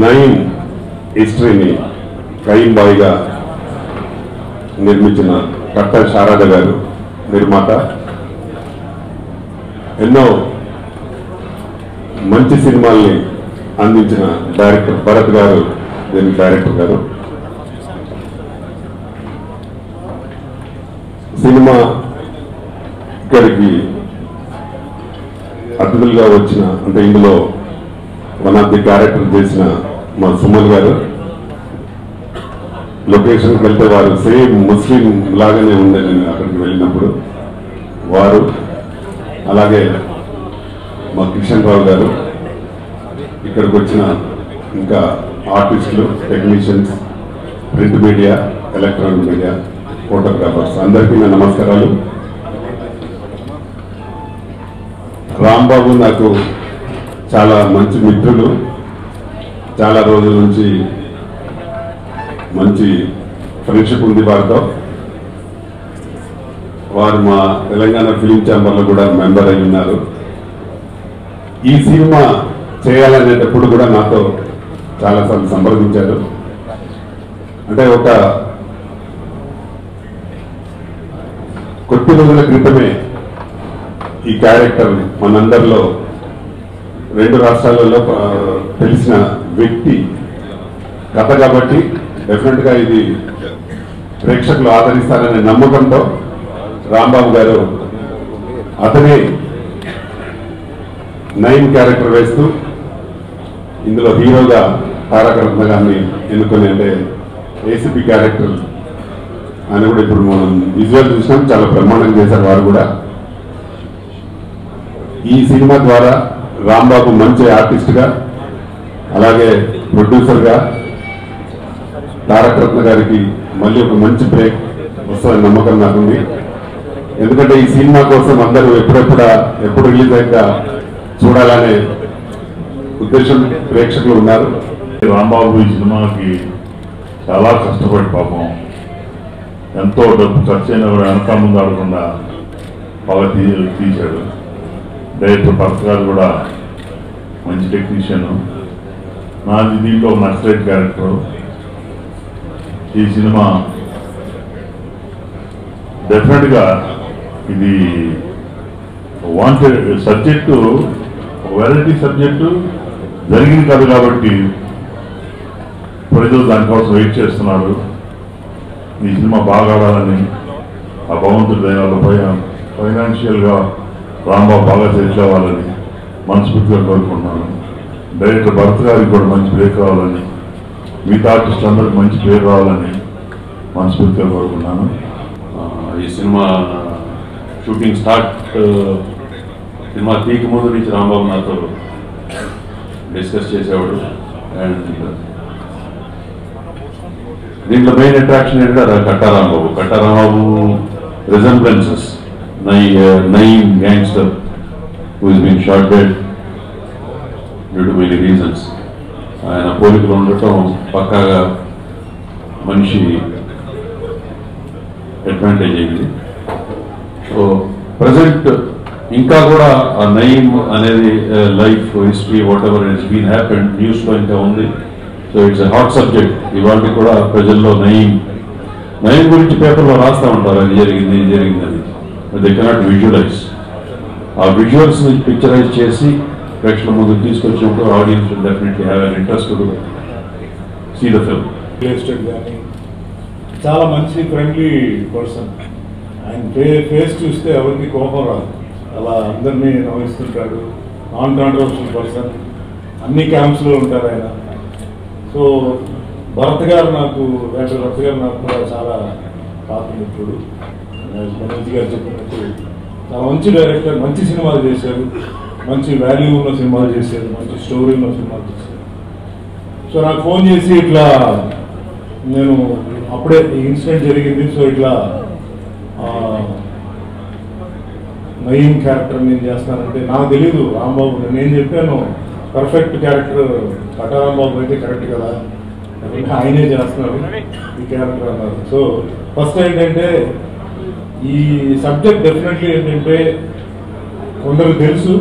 Nayeem హిస్టరీని crime బాయ్గా నిర్మించిన కట్ట శారద గారు నిర్మాత. ఎన్నో మంచి సినిమాల్ని అందించిన డైరెక్టర్ భరత్ గారు దీని డైరెక్టర్ గారు. సినిమా ఇక్కడికి అతిథులుగా వచ్చిన అంటే ఇందులో వన్ ఆఫ్ ది క్యారెక్టర్ చేసిన మా సుమన్ గారు. లొకేషన్కి వెళ్తే వారు సేమ్ ముస్లిం లాగానే ఉండే నేను అక్కడికి వెళ్ళినప్పుడు వారు. అలాగే మా కిషన్ రావు గారు, ఇక్కడికి వచ్చిన ఇంకా ఆర్టిస్టులు, technicians, print media, electronic media, photographers అందరికీ నా నమస్కారాలు. రాంబాబు నాకు చాలా మంచి మిత్రులు. చాలా రోజుల నుంచి మంచి ఫ్రెండ్షిప్ ఉంది వారితో. వారు మా తెలంగాణ ఫిలిం ఛాంబర్లో కూడా మెంబర్ అయి ఉన్నారు. ఈ సినిమా చేయాలనేటప్పుడు కూడా నాతో చాలాసార్లు సంప్రదించారు. అంటే ఒక కొద్ది రోజుల క్రితమే ఈ క్యారెక్టర్ మనందరిలో 2 రాష్ట్రాలలో తెలిసిన వ్యక్తి కథ కాబట్టి డెఫినెట్గా ఇది ప్రేక్షకులు ఆదరిస్తారనే నమ్మకంతో రాంబాబు గారు అతనే నయీం క్యారెక్టర్ వేస్తూ ఇందులో హీరోగా తారక రత్న గారిని ఎన్నుకొని, అంటే ఏసీపీ క్యారెక్టర్ అని కూడా ఇప్పుడు మనం విజువల్ చూసినాం. చాలా బ్రహ్మాండంగా చేశారు వారు కూడా. ఈ సినిమా ద్వారా రాంబాబు మంచి ఆర్టిస్ట్గా, అలాగే ప్రొడ్యూసర్గా తారక రత్న గారికి మళ్ళీ ఒక మంచి బ్రేక్ వస్తుందని నమ్మకం నాకుంది. ఎందుకంటే ఈ సినిమా కోసం అందరూ ఎప్పుడు రిలీజ్ అయ్యాక చూడాలనే ఉద్దేశం ప్రేక్షకులు ఉన్నారు. రాంబాబు ఈ సినిమాకి చాలా కష్టపడి పాపం ఎంతో డబ్బు ఖర్చు అయినా కూడా వెనక ముందు ఆడకుండా బాగా తీశాడు. డైరెక్టర్ భరత్ గారు కూడా మంచి టెక్నీషియన్. నాది దీంట్లో నక్సలైట్ క్యారెక్టర్. ఈ సినిమా డెఫినెట్గా ఇది వాంటెడ్ సబ్జెక్టు, వెరైటీ సబ్జెక్టు జరిగింది కాదు కాబట్టి ప్రజలు దానికోసం వెయిట్ చేస్తున్నారు. ఈ సినిమా బాగా ఆడాలని ఆ భగవంతుడి దయాలు ఫైనాన్షియల్గా రాంబాబు బాగా సెటిల్ అవ్వాలని మనస్ఫూర్తిగా కోరుకుంటున్నాను. డైరెక్టర్ భరత్ గారికి కూడా మంచి బ్రేక్ రావాలని, మిగతా ఆర్టిస్ట్ అందరికి మంచి పేరు రావాలని మనస్ఫూర్తిగా కోరుకున్నాను. ఈ సినిమా షూటింగ్ సినిమా తీక ముందు నుంచి రాంబాబు నాతో డిస్కస్ చేసేవాడు. అండ్ దీంట్లో మెయిన్ అట్రాక్షన్ ఏంటంటే Katta Rambabu. Katta Rambabu resemblances Nayeem gangster who is been shot dead due to many reasons. ఆయన పోలికలు ఉండటం పక్కాగా మనిషి అడ్వాంటేజ్ అయింది. సో ప్రజెంట్ ఇంకా కూడా ఆ నయీం అనేది life history whatever it's been happened న్యూస్లో ఇంకా ఉంది. So it's a hot subject. ఇవాళ కూడా ప్రజల్లో నయీం గురించి పేపర్లో రాస్తూ ఉంటారు, అది జరిగింది ఇది జరిగిందని. They cannot visualise. ఆ విజువల్స్ని పిక్చరైజ్ చేసి ప్రేక్షకుల ముందుకు తీసుకొచ్చినప్పుడు audience will definitely have an interest to see the film. కానీ చాలా మంచి ఫ్రెండ్లీ పర్సన్. ఆయన ఫేస్ చూస్తే ఎవరికి కోపం రాదు, అలా అందరినీ నవ్విస్తుంటాడు. నాన్ కాంట్రవర్షియల్ పర్సన్, అన్ని క్యాంప్స్లో ఉంటారు ఆయన. సో భరత్ గారు నాకు కూడా చాలా పాత మిత్రుడు. మనోజ్ గారు చెప్పినట్టు చాలా మంచి డైరెక్టర్, మంచి సినిమాలు చేశారు, మంచి వాల్యూ ఉన్న సినిమాలు చేశారు, మంచి స్టోరీ ఉన్న సినిమాలు చేశారు. సో నాకు ఫోన్ చేసి ఇట్లా నేను అప్పుడే ఈ ఇన్సిడెంట్ జరిగింది, సో ఇట్లా నయీం క్యారెక్టర్ నేను చేస్తానంటే నాకు తెలీదు. రాంబాబు నేను చెప్పాను పర్ఫెక్ట్ క్యారెక్టర్ కట్టారాంబాబు అయితే కరెక్ట్ కదా, ఆయనే చేస్తున్నారు ఈ క్యారెక్టర్ అన్నారు. సో ఫస్ట్ ఏంటంటే ఈ సబ్జెక్ట్ డెఫినెట్లీ ఏంటంటే కొందరు తెలుసు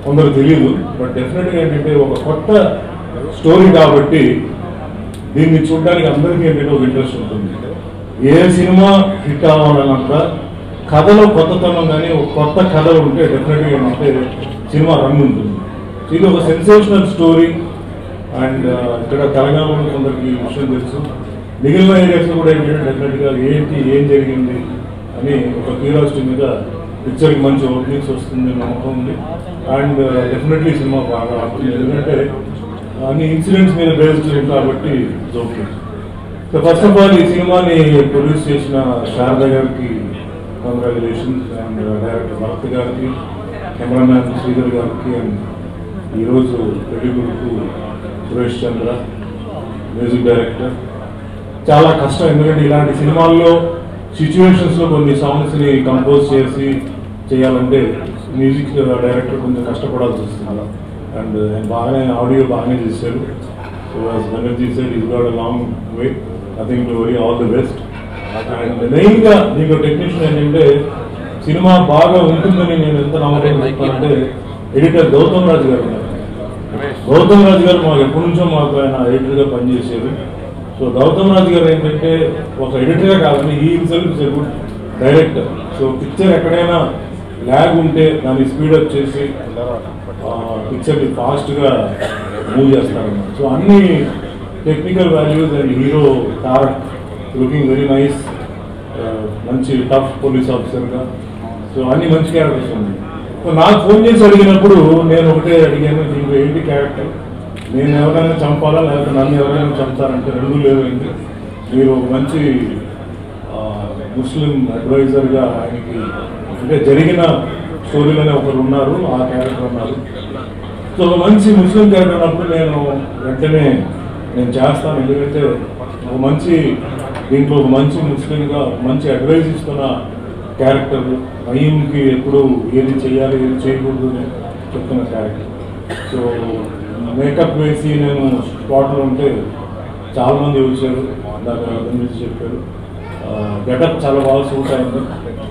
కొందరు తెలియదు, బట్ డెఫినెట్గా ఏంటంటే ఒక కొత్త స్టోరీ కాబట్టి దీన్ని చూడడానికి అందరికీ ఏంటంటే ఒక ఇంట్రెస్ట్ ఉంటుంది. ఏ సినిమా హిట్ అవ్వాలన్నా కథలో కొత్తతనం కానీ ఒక కొత్త కథ ఉంటే డెఫినెట్గా ఏంటంటే సినిమా రంగు ఉంటుంది. ఇది ఒక సెన్సేషనల్ స్టోరీ. అండ్ ఇక్కడ తెలంగాణలో కొందరికి విషయం తెలుసు, మిగిలిన ఏరియాస్లో కూడా ఏంటంటే డెఫినెట్గా ఏం జరిగింది అని ఒక క్యూరియాసిటీ మీద పిక్చర్కి మంచి ఓపెనింగ్స్ వస్తుంది నమ్మకం ఉంది. అండ్ డెఫినెట్లీ సినిమా బాగా ఆడుతుంది, ఎందుకంటే అన్ని ఇన్సిడెంట్స్ మీద బేస్డ్ కాబట్టి it's okay. So first of all ఈ సినిమాని ప్రొడ్యూస్ చేసిన శారద గారికి కంగ్రాచులేషన్స్, అండ్ డైరెక్టర్ భరత్ గారికి, కెమెరామ్యాన్ శ్రీధర్ గారికి, అండ్ ఈరోజు పెళ్లి కొడుకు సురేష్ చంద్ర మ్యూజిక్ డైరెక్టర్. చాలా కష్టం, ఎందుకంటే ఇలాంటి సినిమాల్లో సిచ్యువేషన్స్లో కొన్ని సాంగ్స్ని కంపోజ్ చేసి చేయాలంటే మ్యూజిక్ డైరెక్టర్ కొంచెం కష్టపడాల్సి వస్తుంది. అండ్ బాగానే ఆడియో బాగానే చేశారు. So Banerjee said is got a long way, nothing to worry, all the best. And మెయిన్గా దీంట్లో టెక్నీషియన్ ఏంటంటే సినిమా బాగా ఉంటుందని నేను ఎంత నమ్మకం చెప్తానంటే ఎడిటర్ గౌతమ్ రాజు గారు ఉన్నారు. గౌతమ్ రాజు గారు మాకు ఎప్పటి నుంచో మాకు ఆయన ఎడిటర్గా పనిచేశారు. సో గౌతమ్ రాజు గారు ఏంటంటే ఒక ఎడిటర్గా కాదని ఈ himself is a good director. So picture ఎక్కడైనా ల్యాగ్ ఉంటే దాన్ని స్పీడప్ చేసి పిక్చర్ని ఫాస్ట్గా మూవ్ చేస్తారన్నమాట. సో అన్ని technical values and hero Tarak looking very nice, మంచి టఫ్ పోలీస్ ఆఫీసర్గా. సో అన్ని మంచి క్యారెక్టర్స్ ఉన్నాయి. సో నాకు ఫోన్ చేసి అడిగినప్పుడు నేను ఒకటే అడిగాను, దీనికి ఏంటి క్యారెక్టర్, నేను ఎవరైనా చంపాలా లేకపోతే నన్ను ఎవరైనా చంపుతారంటే రెండూ లేదండి, మీరు ఒక మంచి ముస్లిం అడ్వైజర్గా ఆయనకి అంటే జరిగిన స్టోరీలోనే ఒకరు ఉన్నారు, ఆ క్యారెక్టర్ ఉన్నారు. సో ఒక మంచి ముస్లిం క్యారెక్టర్ అన్నప్పుడు నేను వెంటనే చేస్తాను, ఎందుకంటే ఒక మంచి దీంట్లో ఒక మంచి ముస్లింగా మంచి అడ్వైజ్ ఇస్తున్న క్యారెక్టర్, నయీంకి ఎప్పుడు ఏది చేయాలి ఏది చేయకూడదు అని చెప్తున్న క్యారెక్టర్. సో మేకప్ వేసి నేను స్పాట్లో ఉంటే చాలామంది వచ్చారు, దాకా గురించి చెప్పారు. గెటప్ చాలా బాగా సూట్ అయింది,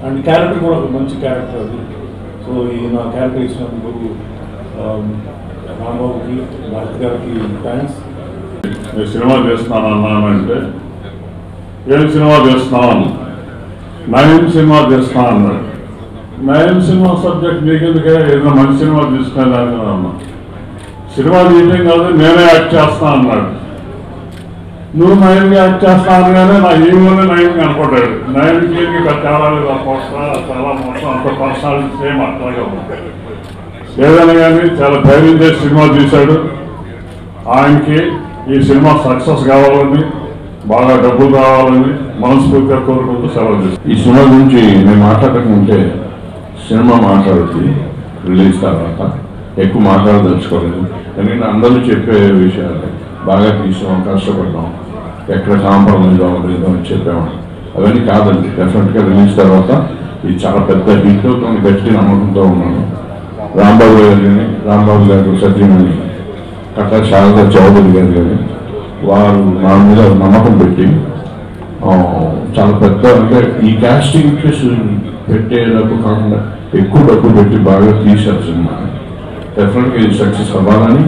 అండ్ క్యారెక్టర్ కూడా ఒక మంచి క్యారెక్టర్ అది. సో ఈ నా క్యారెక్టర్ ఇచ్చినందుకు రాంబాబుకి, భరత్ గారికి థ్యాంక్స్. నేను సినిమా చేస్తున్నాను అన్నానంటే ఏం సినిమా చేస్తున్నాను, నయం సినిమా చేస్తున్నా అన్నాడు. నయం సినిమా సబ్జెక్ట్ నీకెందుకే, ఏదైనా మంచి సినిమా తీసుకునేదాన్ని అన్నా. సినిమా తీయటం కాదు నేనే యాక్ట్ చేస్తా అన్నాడు. నువ్వు నయంగా యాక్ట్ చేస్తా అనగానే నా హీరోనే నయం కనపడ్డాడు. నయంకి తేడా లేదు, ఆ పోస్టర్ చాలా మొత్తం అంత పర్సనాలిటీ సేమ్ అట్లాగే ఉంది. ఏదైనా కానీ చాలా ధైర్యం చేసి సినిమా తీశాడు. ఆయనకి ఈ సినిమా సక్సెస్ కావాలని, బాగా డబ్బులు రావాలని మనస్ఫూర్తిగా కోరుకుంటూ సెలవు చేస్తాను. ఈ సినిమా గురించి నేను మాట్లాడకుంటే సినిమా మాట్లాడుతుంది రిలీజ్ తర్వాత ఎక్కువ మాట్లాడదలుచుకోలేదు, ఎందుకంటే అందరూ చెప్పే విషయాలు బాగా తీసాం, కష్టపడ్డాం, ఎక్కడ కాంప్రమైజ్ అవ్వలేదు అని చెప్పాము. అవన్నీ కాదండి, డెఫినెట్గా రిలీజ్ తర్వాత ఇది చాలా పెద్ద హిట్ అవుతుంది గట్టి నమ్మకంతో ఉన్నాను. రాంబాబు గారు సత్యమణి కట్టా శారదా చౌదరి గారు కానీ వారు నా మీద నమ్మకం పెట్టి చాలా పెద్ద అంటే ఈ కాస్టింగ్ పెట్టే డబ్బు కాకుండా ఎక్కువ డబ్బు పెట్టి బాగా తీశారు సినిమా. డెఫినెట్గా ఇది సక్సెస్ అవ్వాలని,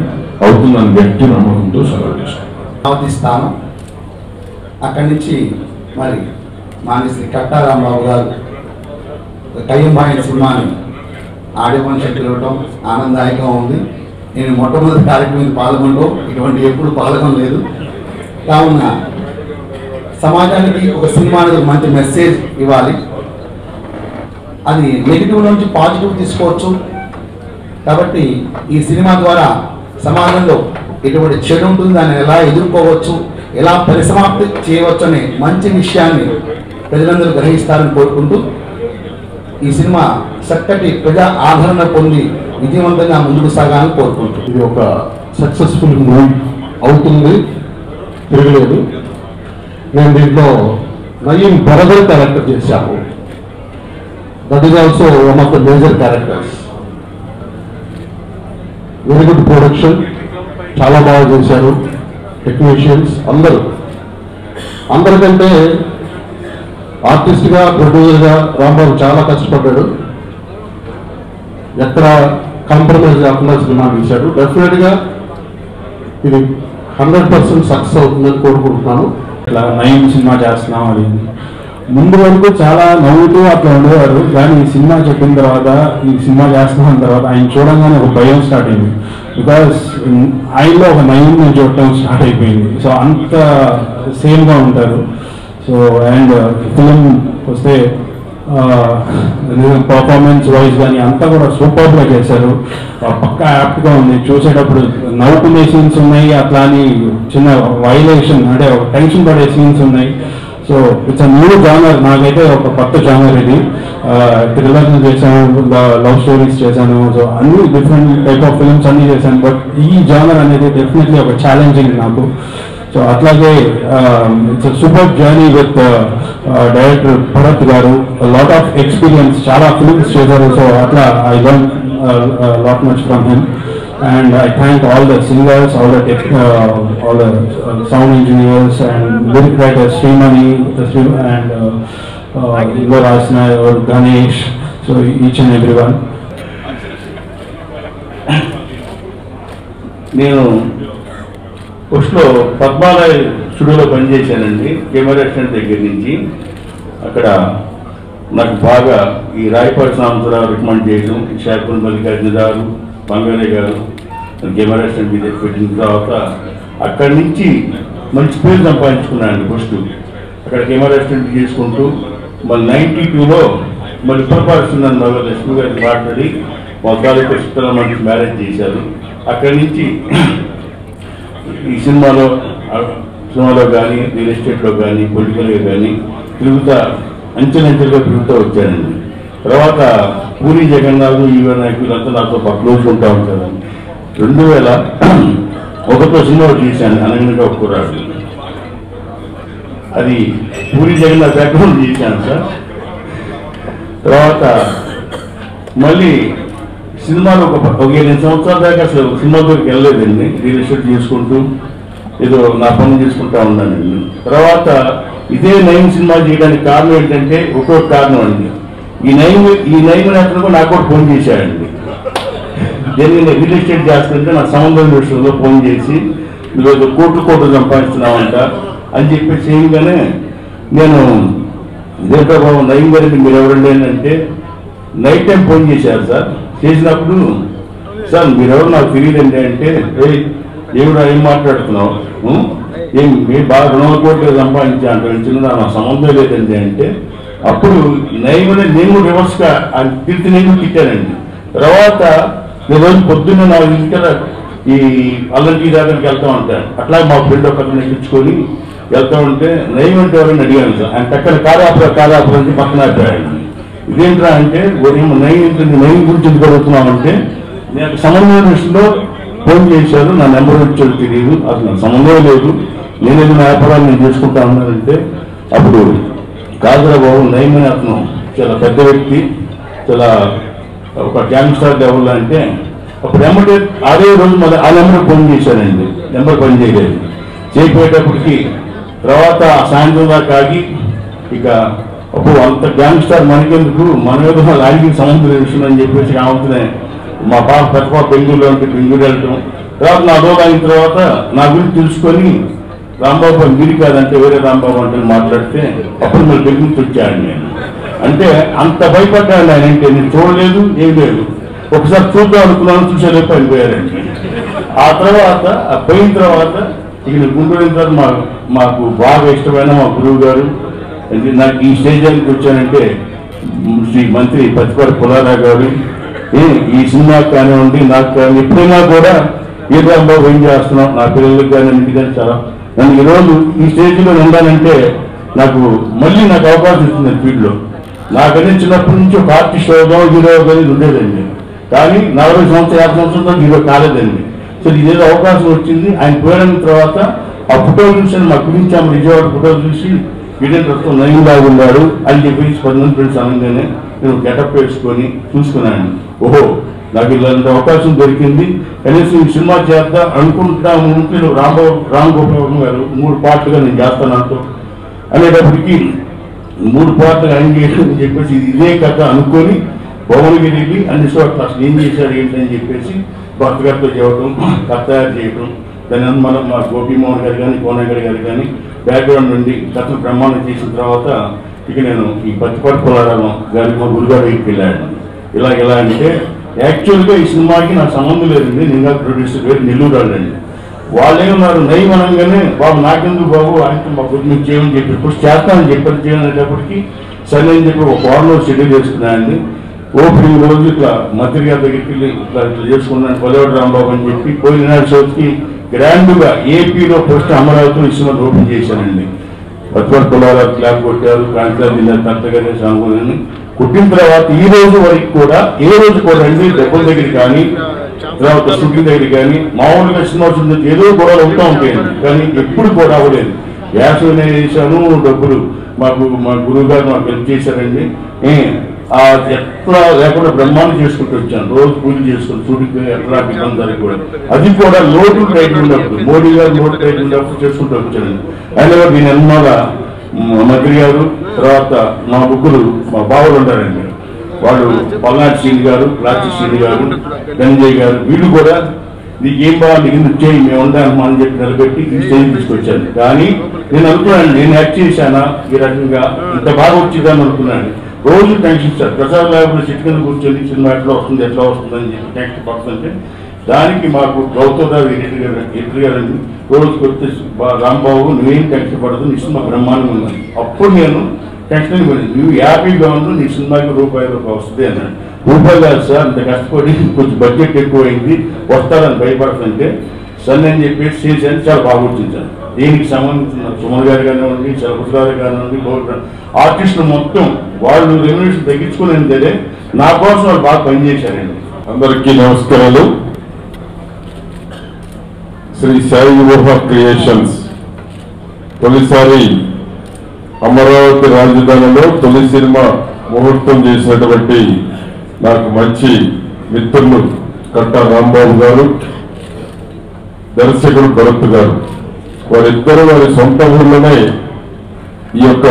అవుతుందని గట్టి నమ్మకంతో సెలవు చేస్తాను. అక్కడి నుంచి మరి మానేశ్రీ కట్టా రాంబాబు గారు కయ్యంబాయి సినిమాని ఆడియో ఫంక్షన్ పిలవటం ఆనందదాయకంగా ఉంది. నేను మొట్టమొదటి కార్యక్రమం పాల్గొనడం ఇటువంటి ఎప్పుడు పాల్గొనలేదు. కావున సమాజానికి ఒక సినిమా అనేది మంచి మెసేజ్ ఇవ్వాలి, అది నెగిటివ్ నుంచి పాజిటివ్ తీసుకోవచ్చు. కాబట్టి ఈ సినిమా ద్వారా సమాజంలో ఎటువంటి చెడు ఉంటుంది, దాన్ని ఎలా ఎదుర్కోవచ్చు, ఎలా పరిసమాప్తి చేయవచ్చు అనే మంచి విషయాన్ని ప్రజలందరూ గ్రహిస్తారని కోరుకుంటూ ఈ సినిమా చక్కటి ప్రజా ఆదరణ పొంది విజయవంతంగా ముందుకు సాగాలని కోరుకుంటూ ఇది ఒక సక్సెస్ఫుల్ మూవీ అవుతుంది, తిరగలేదు. నేను దీంట్లో నయీం బరదర్ క్యారెక్టర్ చేశాను. That is also one of the major characters. Very good production, చాలా బాగా చేశారు టెక్నీషియన్స్ అందరికంటే ఆర్టిస్ట్గా ప్రొడ్యూసర్గా రాంబాబు చాలా కష్టపడ్డాడు. ఎక్కడ కాంప్రమైజ్ కాకుండా సినిమా తీశాడు. డెఫినెట్గా ఇది 100% సక్సెస్ అవుతుందని కోరుకుంటున్నాను. ఇట్లా నయం సినిమా చేస్తున్నాం అది ముందు వరకు చాలా నవ్వుతూ అట్లా ఉండేవారు, కానీ ఈ సినిమా చెప్పిన తర్వాత, ఈ సినిమా చేస్తున్నాం తర్వాత ఆయన చూడంగానే ఒక భయం స్టార్ట్ అయింది. బికాస్ ఆయనలో ఒక నయం నేను చూడటం స్టార్ట్ అయిపోయింది. సో అంత సేమ్గా ఉంటారు. సో అండ్ ఫిలిం వస్తే పర్ఫార్మెన్స్ వైజ్ కానీ అంతా కూడా సూపర్గా చేశారు. పక్కా యాప్ట్గా ఉంది, చూసేటప్పుడు నవ్వుకునే సీన్స్ ఉన్నాయి, అట్లా అని చిన్న వైలేషన్ అంటే ఒక టెన్షన్ పడే సీన్స్ ఉన్నాయి. So it's a new genre, నాకైతే ఒక కొత్త జానర్ ఇది. థ్రిల్లర్ చేశాను, లవ్ స్టోరీస్ చేశాను, సో అన్ని డిఫరెంట్ టైప్ ఆఫ్ ఫిల్మ్స్ అన్నీ చేశాను. బట్ ఈ జానర్ అనేది డెఫినెట్లీ ఒక ఛాలెంజింగ్ నాకు. సో అట్లాగే it's super journey with director Bharat గారు, లాట్ ఆఫ్ ఎక్స్పీరియన్స్, చాలా ఫిల్మ్స్ చేశారు. సో అట్లా I learn lot much from him. And I thank all the singers, all the sound engineers and lyric writers, Srimani and Igor Asna or Ganesh, so each and everyone. నేను ఫస్ట్లో పద్మాలయ స్టూడియోలో పనిచేశానండి, camera assistant దగ్గర నుంచి. అక్కడ నాకు బాగా ఈ Rayapati Sambasivarao recommend చేయడం, షాకుల్ మల్లికార్జున గారు, బంగారే గారు కెమెరా అసిస్టెంట్ మీద పెట్టిన తర్వాత అక్కడి నుంచి మంచి పేరు సంపాదించుకున్నాను. ఫస్ట్ అక్కడ కెమెరా అసిస్టెంట్ చేసుకుంటూ మళ్ళీ 92లో మళ్ళీ పొరపాటుస్తున్నాను లక్ష్మి గారిని మాట్లాడి మా తాలూకా చిత్రాల మంచి మ్యారేజ్ చేశారు. అక్కడి నుంచి ఈ సినిమాలో కానీ రియల్ ఎస్టేట్లో కానీ పొలిటికల్గా కానీ తిరుగుతా అంచెలంచెలుగా తిరుగుతూ వచ్చానండి. తర్వాత పూరి జగన్నాథ్, ఈవె నాయకులంతా నాతో క్లోజ్ ఉంటా ఉంటారు. 2001లో సినిమా చేశాను, అనగనగా ఒక కుర్రాడు. అది పూరి జగన్నాథ్ బ్యాక్గ్రౌండ్ చేశాను సార్. తర్వాత మళ్ళీ సినిమాలో ఒక 8 సంవత్సరాల దాకా అసలు సినిమా దగ్గరికి వెళ్ళలేదండి. రియల్ ఎస్టేట్ చేసుకుంటూ ఏదో నా పనులు చేసుకుంటా ఉన్నానండి. తర్వాత ఇదే నయం సినిమా చేయడానికి కారణం ఏంటంటే ఒక్కొక్క కారణం అండి. ఈ నయం అతను నాకు కూడా ఫోన్ చేశాడండి. నేను రియల్ ఎస్టేట్ చేస్తుంటే నాకు సంబంధం విషయంలో ఫోన్ చేసి ఈరోజు కోట్లు సంపాదిస్తున్నామంట అని చెప్పి చేయగానే నేను దీర్ఘబాబు నయం గారికి మీరు ఎవరండి అంటే నైట్ టైం ఫోన్ చేశారు సార్. చేసినప్పుడు సార్ మీరెవరు నాకు తెలియదండి అంటే, ఏమిరా ఏం మాట్లాడుతున్నావు, ఏం మీరు బాగా 200 కోట్లు సంపాదించా అంటే చిన్న నాకు సంబంధం లేదండి అంటే, అప్పుడు నయం అనేది నేను రివర్స్గా తిరిగి నేను తిట్టానండి. తర్వాత నేను రోజు పొద్దున్న 4 గంటల ఈ అల్లరి దగ్గరికి వెళ్తా ఉంటాను. అట్లా మా ఫ్రెండ్ ఒకరిని ఎక్కించుకొని వెళ్తా ఉంటే నయం అంటే ఎవరైనా అడిగాను సార్. ఆయన పక్కన కాదాపురం నుంచి పక్కన అయిపోయాడు. ఇదేంట్రా అంటే నయం గురించి ఎందుకు అడుగుతున్నామంటే, నేను సంబంధం విషయంలో ఫోన్ చేశారు, నా నెంబర్ వచ్చేది తెలియదు, అసలు నాకు సంబంధం లేదు, నేనేదో నా వ్యాపారాలు నేను చేసుకుంటా ఉన్నానంటే, అప్పుడు కాదురా బాబు నయం అనే అతను చాలా పెద్ద వ్యక్తి, చాలా ఒక గ్యాంగ్స్టర్ లెవెల్ అంటే, అప్పుడు ఎమ్మటే అదే రోజు మళ్ళీ ఆ నెంబర్ ఫోన్ చేశానండి. నెంబర్ పని చేయలేదు. చేయకపోయేటప్పటికి తర్వాత సాయంత్రం దాకా ఆగి ఇక అప్పుడు అంత గ్యాంగ్స్టర్ మనకెందుకు, మన మీద లాంటి సంబంధం తెలుస్తుందని చెప్పేసి కావుతూనే మా పెద్ద పాప బెంగళూరులో ఉంటే బెంగళూరు వెళ్ళటం. తర్వాత నా రోజు అయిన తర్వాత నా గురించి తెలుసుకొని రాంబాబు మీరు కాదంటే వేరే రాంబాబు అంటే మాట్లాడితే అప్పుడు మళ్ళీ బెంగళూరు వచ్చాడు. నేను అంటే అంత భయపడ్డాను ఆయన అంటే, నేను చూడలేదు ఏం లేదు, ఒకసారి చూద్దాం అనుకున్నాను, చూసేలోపు అయిపోయారండి. ఆ తర్వాత పోయిన తర్వాత ఇక గుంటూరు తర్వాత మాకు బాగా ఇష్టమైన మా గురువు గారు, నాకు ఈ స్టేజ్కి వచ్చానంటే శ్రీ మంత్రి పచ్చిపాటి పుల్లారావు గారు, ఈ సినిమాకి కానివ్వండి నాకు కానీ ఎప్పుడైనా కూడా ఏ రాంబాబు ఏం చేస్తున్నాం నా పిల్లలకి కానీ ఇంటికి కానీ చాలా నన్ను ఈరోజు ఈ స్టేజ్లో ఉండాలంటే నాకు మళ్ళీ నాకు అవకాశం ఇస్తుంది ఫీల్డ్లో. నాకనే చిన్నప్పటి నుంచి ఒక ఆర్టిస్ట్ అవుదాం హీరో అనేది ఉండేదండి, కానీ 40 సంవత్సరాలు 50 సంవత్సరాలు హీరో కాలేదండి. సో ఇదేదో అవకాశం వచ్చింది. ఆయన పోయిన తర్వాత ఆ ఫోటో చూసి మా గురించి ఆమె విజయవాడ ఫోటో చూసి వీడియో ప్రస్తుతం నయంలాగా ఉన్నాడు అని చెప్పేసి 10 మంది ఫ్రెండ్స్ అనగానే నేను గెటప్ వేసుకొని చూసుకున్నాను. ఓహో నాకు ఇలాంటి అవకాశం దొరికింది, కనీసం ఈ సినిమా చేద్దాం అనుకుంటా ఉంటే రామ్ గోపాల్ గారు 3 పార్ట్లుగా నేను చేస్తాను అంటూ అనేటప్పటికీ 3 పార్ట్లుగా ఆయన చేయడం చెప్పేసి ఇదే కథ అనుకొని భువనగిరికి అన్ని చోట్ల అసలు ఏం చేశాడు ఏంటని చెప్పేసి భర్త గారితో చేయడం, కథ తయారు చేయడం, దాని మనం మా గోపీమోహన్ గారు కానీ కోనగర్ గారు కానీ బ్యాక్గ్రౌండ్ నుండి కథను బ్రహ్మాండం చేసిన తర్వాత ఇక నేను ఈ పత్తిపాటి పుల్లారావు గారికి మా గురుగారు దగ్గరికి వెళ్ళాను. ఇలా అంటే యాక్చువల్గా ఈ సినిమాకి నాకు సంబంధం లేదండి, నింగా ప్రొడ్యూసర్ పేరు నెల్లూరు వాళ్ళండి. వాళ్ళు ఏమన్నారు నయం అనగానే బాబు నాకెందుకు బాబు ఆయనతో మా గురించి మీకు చేయమని చెప్పి ఇప్పుడు చేస్తానని చెప్పారు. చేయనేటప్పటికి సరే అని చెప్పి ఒక వారంలో షెడ్యూల్ చేసుకున్నానండి. ఓపెనింగ్ రోజు ఇట్లా మంత్రి గారి దగ్గరికి వెళ్ళి ఇట్లా చేసుకున్నాను పదవటి రాంబాబు అని చెప్పి పోయిన నాడు షోకి గ్రాండ్గా ఏపీలో ఫస్ట్ అమరావతిలో ఈ సినిమా ఓపెన్ చేశానండి. పత్తిపాటి పుల్లారావు క్లాప్ కొట్టారు, కాంట్రాక్ట్ కర్తగానే సాగుని కొట్టిన తర్వాత ఈ రోజు వరకు కూడా ఏ రోజు కూడా అండి డబ్బుల దగ్గర కానీ తర్వాత షూటింగ్ దగ్గర కానీ మామూలుగా సినిమా వచ్చింది ఏదో గొడవలు అవుతూ ఉంటాయండి, కానీ ఎప్పుడు కూడా అవ్వలేదు. వ్యాసం నేను వేసాను, డబ్బులు మా గురువు గారు మాకు హెల్ప్ చేశారండి. ఎట్లా లేకుండా బ్రహ్మాండం చేసుకుంటూ వచ్చాను, రోజు పూజ చేసుకుని షూటింగ్ ఎట్లా ఇబ్బంది జరగకూడదు. అది కూడా లోటు ట్రైన్ ఉన్నప్పుడు మోడీ గారు లోటు ట్రైన్ ఉన్నప్పుడు చేసుకుంటూ వచ్చానండి. అయినా దీని అన్నమాట మంత్రి గారు తర్వాత మా ముగ్గురు మా బావులు ఉన్నారండి, వాళ్ళు పల్నాటి శ్రీని గారు, రాచి శ్రీని గారు, ధనంజయ్ గారు, వీళ్ళు కూడా నీకేం బాగా నీకు చేయి మేము ఉంటాను అని చెప్పి నిలబెట్టి ఈ స్టేజ్ తీసుకొచ్చాను. కానీ నేను అనుకున్నాను నేను యాక్ట్ చేశానా ఈ రకంగా ఇంత బాగా వచ్చిందని అనుకున్నాను. రోజు టెన్షన్ సార్ ప్రసాద్ ల్యాబ్లో చెట్టు కింద కూర్చొని సినిమా ఎట్లా వస్తుందని చెప్పి టెన్షన్ పడుతుంటే దానికి మాకు గౌతమరావు ఎడిటర్ గారండి రోజుకి వచ్చే రాంబాబు నువ్వేం టెన్షన్ పడదు, నీ సినిమా బ్రహ్మాండంగా ఉన్నాను. అప్పుడు నేను టెన్షన్ పడింది, నువ్వు హ్యాపీగా ఉండు, నీ సినిమాకి రూపాయి వస్తుంది అన్నాడు. రూపాయి కాదు సార్, అంత కష్టపడి కొంచెం బడ్జెట్ ఎక్కువైంది వస్తారని భయపడుతుంటే సరే అని చెప్పేసి చేశాను. చాలా బాగా గుర్తించాను. దీనికి సంబంధించిన సుమన్ గారు కానివ్వండి, చలపతి గారు కానివ్వండి, ఆర్టిస్టులు మొత్తం వాళ్ళు రెమ్యునరేషన్ తగ్గించుకునేది సరే నా కోసం వాళ్ళు బాగా పనిచేశారండి. అందరికీ నమస్కారాలు. శ్రీ సాయి ఊహ క్రియేషన్స్ తొలిసారి అమరావతి రాజధానిలో తొలి సినిమా ముహూర్తం చేసినటువంటి నాకు మంచి మిత్రులు కట్టా రాంబాబు గారు, దర్శకుడు భరత్ గారు, వారిద్దరూ వారి సొంత ఊళ్ళోనే ఈ యొక్క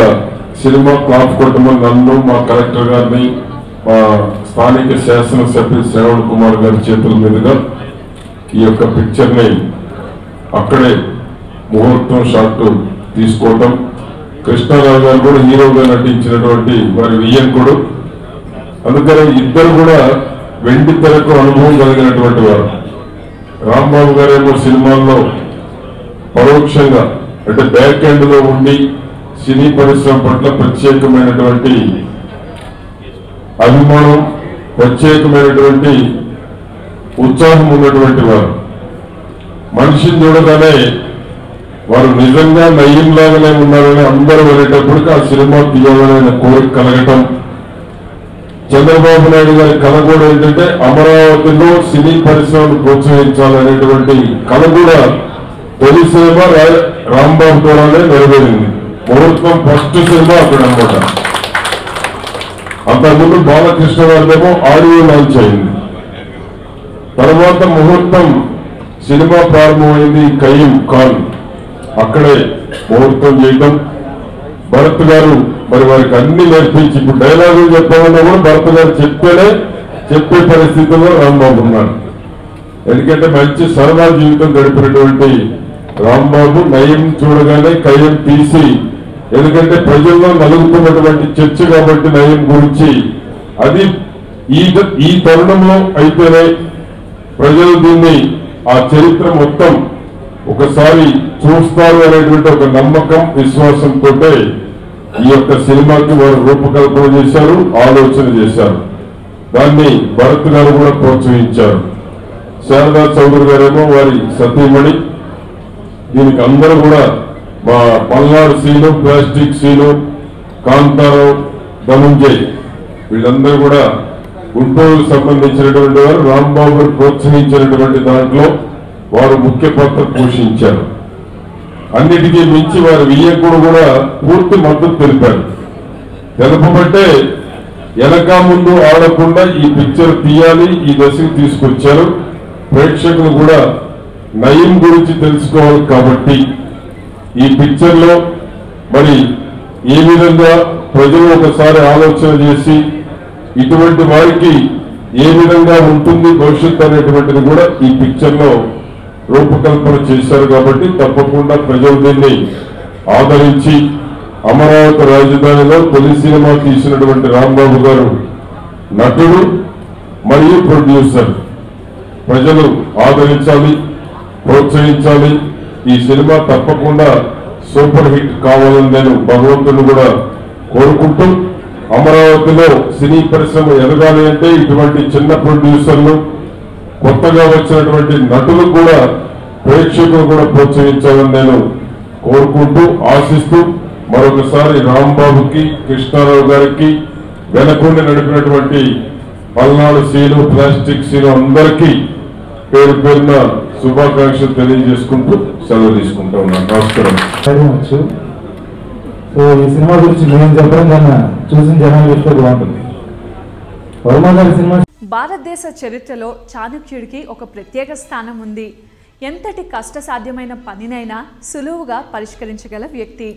సినిమా క్లాప్ కొట్టమని నన్ను, మా కలెక్టర్ గారిని, మా స్థానిక శాసనసభ్యులు శ్రవణ్ కుమార్ గారి చేతుల మీదుగా ఈ యొక్క పిక్చర్ని అక్కడే ముహూర్తం షాట్ తీసుకోవటం, కృష్ణారావు గారు కూడా హీరోగా నటించినటువంటి వారి వియ్యంకుడు. అందుకని ఇద్దరు కూడా వెండి తెరకు అనుభవం కలిగినటువంటి వారు. రాంబాబు గారేమో సినిమాల్లో పరోక్షంగా అంటే బ్యాక్ ఎండ్ లో ఉండి సినీ పరిశ్రమ పట్ల ప్రత్యేకమైనటువంటి అభిమానం, ప్రత్యేకమైనటువంటి ఉత్సాహం ఉన్నటువంటి వారు. మనిషిని చూడగానే వారు నిజంగా నయ్యంలాగానే ఉన్నారని అందరూ వెళ్ళేటప్పటికి ఆ సినిమా తీయాలనే కోరిక కలగటం. చంద్రబాబు నాయుడు గారి కళ కూడా ఏంటంటే అమరావతిలో సినీ పరిశ్రమను ప్రోత్సహించాలనేటువంటి కళ కూడా తొలి సినిమా రాంబాబు ద్వారానే నెరవేరింది. ముహూర్తం ఫస్ట్ సినిమా అక్కడ అనమాట. అంతకుముందు బాలకృష్ణ గారిదేమో ఆడియో లాంచ్ అయింది. తర్వాత ముహూర్తం సినిమా ప్రారంభమైంది కయ్యం ఖాన్, అక్కడే ముహూర్తం చేయటం. భరత్ గారు మరి వారికి అన్ని నేర్పించి ఇప్పుడు డైలాగులు చెప్పామన్నా కూడా భరత్ గారు చెప్తేనే చెప్పే పరిస్థితుల్లో రాంబాబు ఉన్నారు. ఎందుకంటే మంచి సరదా జీవితం గడిపినటువంటి రాంబాబు నయం చూడగానే కయ్యం తీసి, ఎందుకంటే ప్రజల్లో నలుగుతున్నటువంటి చర్చ కాబట్టి నయం గురించి అది ఈ తరుణంలో అయితేనే ప్రజలు దీన్ని ఆ చరిత్ర మొత్తం ఒకసారి చూస్తారు అనేటువంటి ఒక నమ్మకం, విశ్వాసంతో ఈ యొక్క సినిమాకి వారు రూపకల్పన చేశారు, ఆలోచన చేశారు. దాన్ని భరత్ గారు కూడా ప్రోత్సహించారు. శారదా చౌదరి గారేమో వారి సతీమణి. దీనికి అందరూ కూడా మా పల్నాడు సీను, ప్లాస్టిక్ సీను, కాంతారావు, ధనంజయ్ వీళ్ళందరూ కూడా గుంటూరుకు సంబంధించినటువంటి వారు. రాంబాబు ప్రోత్సహించినటువంటి దాంట్లో వారు ముఖ్య పాత్ర పోషించారు. అన్నిటికీ మించి వారి వియ్యంకుడు కూడా పూర్తి మద్దతు తెలిపారు. తెలుపబట్టే వెనక ముందు ఆడకుండా ఈ పిక్చర్ తీయాలి, ఈ దశకు తీసుకొచ్చారు. ప్రేక్షకులు కూడా నయం గురించి తెలుసుకోవాలి కాబట్టి ఈ పిక్చర్ లో మరి ఏ విధంగా ప్రజలు ఒకసారి ఆలోచన చేసి ఇటువంటి వారికి ఏ విధంగా ఉంటుంది భవిష్యత్తు అనేటువంటిది కూడా ఈ పిక్చర్ లో రూపకల్పన చేశారు కాబట్టి తప్పకుండా ప్రజలు దీన్ని ఆదరించి అమరావతి రాజధానిలో తొలి సినిమా తీసినటువంటి రాంబాబు గారు నటుడు మరియు ప్రొడ్యూసర్. ప్రజలు ఆదరించాలి, ప్రోత్సహించాలి. ఈ సినిమా తప్పకుండా సూపర్ హిట్ కావాలని నేను భగవంతుని కూడా కోరుకుంటూ, అమరావతిలో సినీ పరిశ్రమ ఎదగాలి అంటే ఇటువంటి చిన్న ప్రొడ్యూసర్లు, కొత్తగా వచ్చినటువంటి నటులు కూడా, ప్రేక్షకులు కూడా ప్రోత్సహించాలని నేను కోరుకుంటూ ఆశిస్తూ మరొకసారి రాంబాబుకి, కృష్ణారావు గారికి, వెనకుండి నడిపినటువంటి పల్నాడు సీను, ప్లాస్టిక్ సీను అందరికీ పేరు పేరున శుభాకాంక్షలు తెలియజేసుకుంటూ సెలవు తీసుకుంటా ఉన్నాను. నమస్కారం. సో ఈ సినిమా గురించి నేను చెప్పడం కన్నా చూసిన జనాలు చెప్తే బాగుంటుంది. వర్మ గారి సినిమా భారతదేశ చరిత్రలో చాణక్యుడికి ఒక ప్రత్యేక స్థానం ఉంది. ఎంతటి కష్టసాధ్యమైన పనినైనా సులువుగా పరిష్కరించగల వ్యక్తి.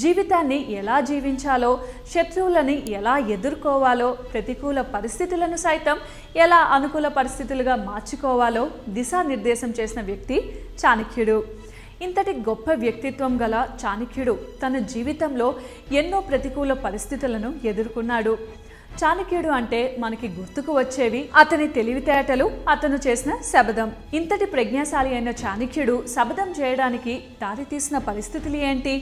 జీవితాన్ని ఎలా జీవించాలో, శత్రువులని ఎలా ఎదుర్కోవాలో, ప్రతికూల పరిస్థితులను సైతం ఎలా అనుకూల పరిస్థితులుగా మార్చుకోవాలో దిశానిర్దేశం చేసిన వ్యక్తి చాణక్యుడు. ఇంతటి గొప్ప వ్యక్తిత్వం గల చాణక్యుడు తన జీవితంలో ఎన్నో ప్రతికూల పరిస్థితులను ఎదుర్కొన్నాడు. చాణక్యుడు అంటే మనకి గుర్తుకు వచ్చేవి అతని తెలివితేటలు, అతను చేసిన శబదం. ఇంతటి ప్రజ్ఞాశాలి అయిన చాణక్యుడు శబదం చేయడానికి దారితీసిన పరిస్థితులు ఏంటి?